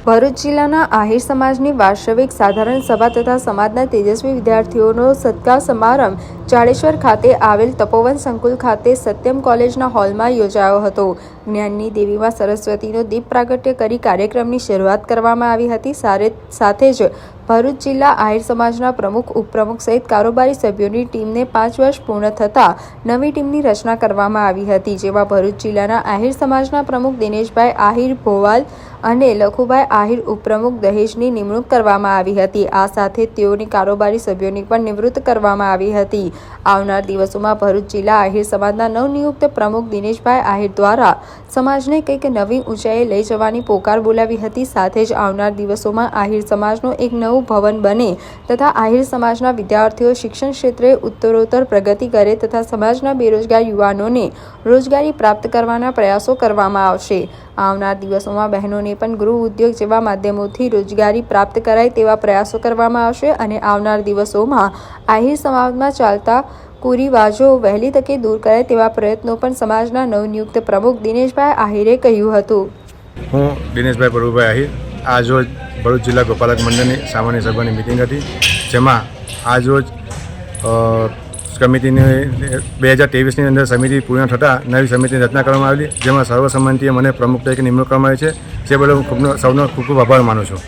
ભરૂચ જિલ્લાના આહિર સમાજની વાર્ષિક સાધારણ સભા તથા સમાજના તેજસ્વી વિદ્યાર્થીઓનો સત્કાર સમારંભ જાડેશ્વર ખાતે આવેલ તપોવન સંકુલ ખાતે સત્યમ કોલેજના હોલમાં યોજાયો હતો। જ્ઞાનની દેવીમાં સરસ્વતીનો દીપ પ્રાગટ્ય કરી કાર્યક્રમની શરૂઆત કરવામાં આવી હતી। સાથે જ ભરૂચ જિલ્લા આહિર સમાજના પ્રમુખ, ઉપપ્રમુખ સહિત કારોબારી સભ્યોની ટીમને 5 વર્ષ પૂર્ણ થતાં નવી ટીમની રચના કરવામાં આવી હતી, જેમાં ભરૂચ જિલ્લાના આહિર સમાજના પ્રમુખ દિનેશભાઈ આહિર ભોવાલ અને લખુભાઈ આહિર ઉપપ્રમુખ દહેજની નિમણૂક કરવામાં આવી હતી। આ સાથે તેઓની કારોબારી સભ્યોની પણ નિવૃત્ત કરવામાં આવી હતી। આવનાર દિવસોમાં ભરૂચ જિલ્લા આહિર સમાજના નવનિયુક્ત પ્રમુખ દિનેશભાઈ આહિર દ્વારા સમાજને કંઈક નવી ઊંચાઈએ લઈ જવાની પોકાર બોલાવી હતી। સાથે જ આવનાર દિવસોમાં આહિર સમાજનું એક નવું ભવન બને તથા આહિર સમાજના વિદ્યાર્થીઓ શિક્ષણ ક્ષેત્રે ઉત્તરોત્તર પ્રગતિ કરે તથા સમાજના બેરોજગાર યુવાનોને રોજગારી પ્રાપ્ત કરવાના પ્રયાસો કરવામાં આવશે। આવનાર દિવસોમાં બહેનોને પણ ગૃહ ઉદ્યોગ જેવા માધ્યમોથી રોજગારી પ્રાપ્ત કરાય તેવા પ્રયાસો કરવામાં આવશે અને આવનાર દિવસોમાં આહિર સમાજમાં ચાલતા કુરિવાજો વહેલી તકે દૂર કરાય તેવા પ્રયત્નો પણ સમાજના નવનિયુક્ત પ્રમુખ દિનેશભાઈ આહિરે કહ્યું હતું। હું દિનેશભાઈ પ્રભુભાઈ આહિર આજરોજ ભરૂચ જિલ્લા ગોપાલક મંડળની સામાન્ય સભાની મિટિંગ હતી, જેમાં આજરોજ કમિટીની 2023ની અંદર સમિતિ પૂર્ણ થતાં નવી સમિતિની રચના કરવામાં આવેલી, જેમાં સર્વસંમતિએ મને પ્રમુખ તરીકે નિમણૂક કરવામાં આવી છે, જે બદલ હું સૌનો ખૂબ ખૂબ આભાર માનું છું।